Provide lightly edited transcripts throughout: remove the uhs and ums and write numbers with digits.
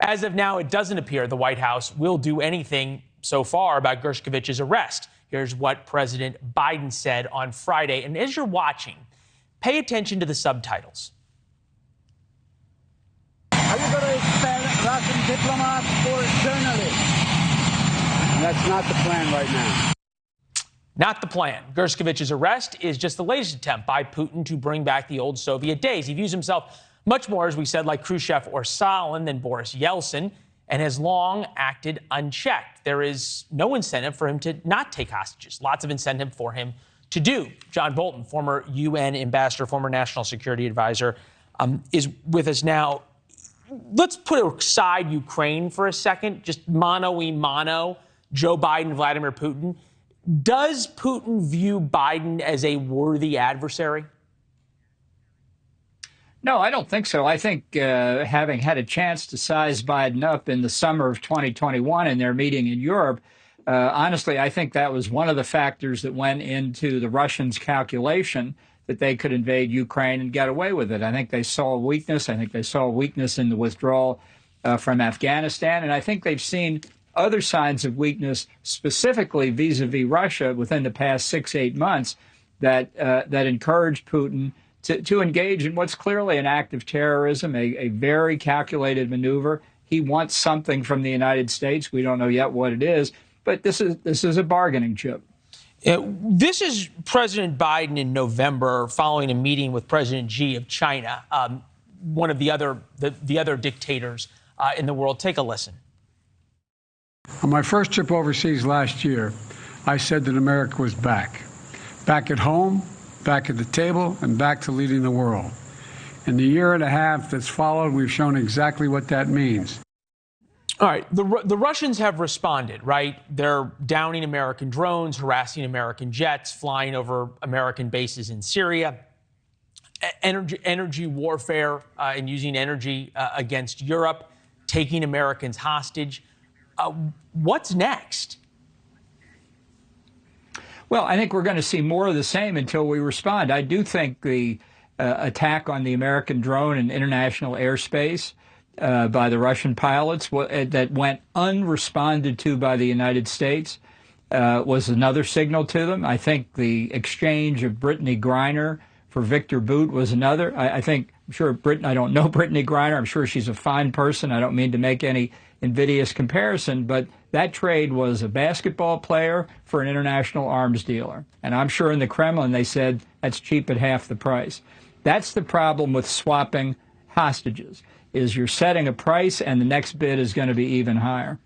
As of now, it doesn't appear the White House will do anything so far about Gershkovich's arrest. Here's what President Biden said on Friday. And as you're watching, pay attention to the subtitles. Are you going to expel Russian diplomats or journalists? That's not the plan right now. Not the plan. Gershkovich's arrest is just the latest attempt by Putin to bring back the old Soviet days. He views himself much more, as we said, like Khrushchev or Stalin than Boris Yeltsin, and has long acted unchecked. There is no incentive for him to not take hostages. Lots of incentive for him to do. John Bolton, former UN ambassador, former national security advisor, is with us now. Let's put aside Ukraine for a second, just mano-a-mano, Joe Biden, Vladimir Putin. Does Putin view Biden as a worthy adversary? No, I don't think so. I think having had a chance to size Biden up in the summer of 2021 in their meeting in Europe, honestly, I think that was one of the factors that went into the Russians' calculation that they could invade Ukraine and get away with it. I think they saw a weakness. I think they saw a weakness in the withdrawal from Afghanistan. And I think they've seen other signs of weakness, specifically vis-a-vis Russia, within the past 6-8 months that encouraged Putin to engage in what's clearly an act of terrorism, a very calculated maneuver. He wants something from the United States. We don't know yet what it is, but this is a bargaining chip. This is President Biden in November following a meeting with President Xi of China, one of the other dictators in the world. Take a listen. On my first trip overseas last year, I said that America was back at home, back at the table, and back to leading the world. In the year and a half that's followed, we've shown exactly what that means. All right, the Russians have responded, right? They're downing American drones, harassing American jets, flying over American bases in Syria, energy warfare and using energy against Europe, taking Americans hostage. What's next? Well, I think we're going to see more of the same until we respond. I do think the attack on the American drone in international airspace by the Russian pilots that went unresponded to by the United States was another signal to them. I think the exchange of Brittany Griner for Victor Bout was another. I'm sure I don't know Brittany Griner. I'm sure she's a fine person. I don't mean to make any invidious comparison, but that trade was a basketball player for an international arms dealer. And I'm sure in the Kremlin they said that's cheap at half the price. That's the problem with swapping hostages, is you're setting a price and the next bid is going to be even higher.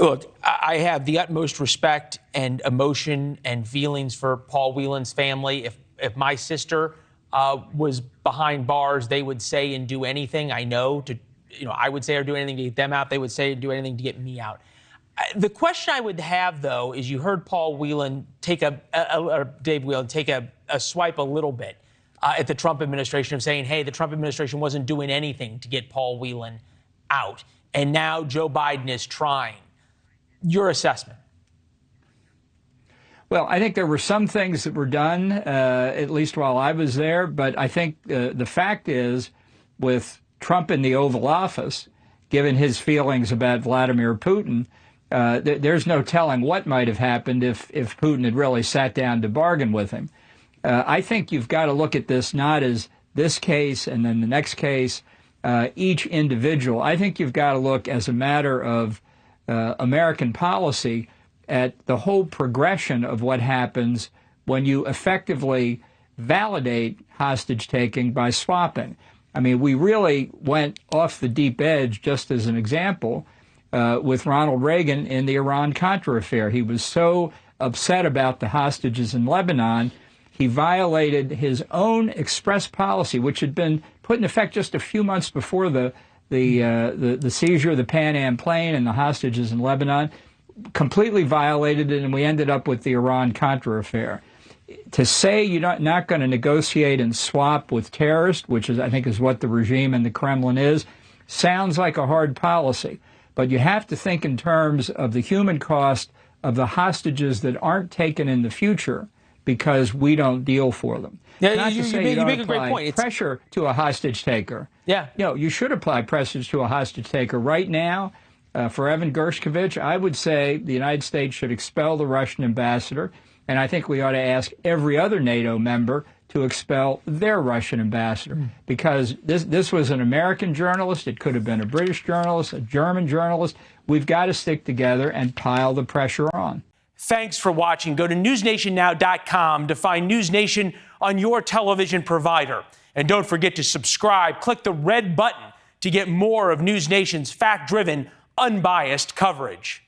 Look, I have the utmost respect and emotion and feelings for Paul Whelan's family. If my sister was behind bars, they would say and do anything, I know, I would say or do anything to get them out. They would say and do anything to get me out. The question I would have, though, is you heard Paul Whelan Dave Whelan take a swipe a little bit at the Trump administration of saying, hey, the Trump administration wasn't doing anything to get Paul Whelan out. And now Joe Biden is trying. Your assessment? Well, I think there were some things that were done, at least while I was there. But I think the fact is, with Trump in the Oval Office, given his feelings about Vladimir Putin, there's no telling what might have happened if Putin had really sat down to bargain with him. I think you've got to look at this not as this case and then the next case, each individual. I think you've got to look as a matter of American policy at the whole progression of what happens when you effectively validate hostage-taking by swapping. I mean, we really went off the deep edge, just as an example, with Ronald Reagan in the Iran-Contra affair. He was so upset about the hostages in Lebanon, he violated his own express policy, which had been put in effect just a few months before the seizure of the Pan Am plane and the hostages in Lebanon, completely violated it, and we ended up with the Iran-Contra affair. To say you're not going to negotiate and swap with terrorists, which I think is what the regime in the Kremlin is, sounds like a hard policy. But you have to think in terms of the human cost of the hostages that aren't taken in the future because we don't deal for them. Yeah, Not to say you make a great point. Pressure to a hostage taker. Yeah. You should apply pressures to a hostage taker right now. For Evan Gershkovich, I would say the United States should expel the Russian ambassador, and I think we ought to ask every other NATO member to expel their Russian ambassador, because this was an American journalist. It could have been a British journalist, a German journalist. We've got to stick together and pile the pressure on. Thanks for watching. Go to newsnationnow.com to find News Nation on your television provider. And don't forget to subscribe. Click the red button to get more of News Nation's fact-driven, unbiased coverage.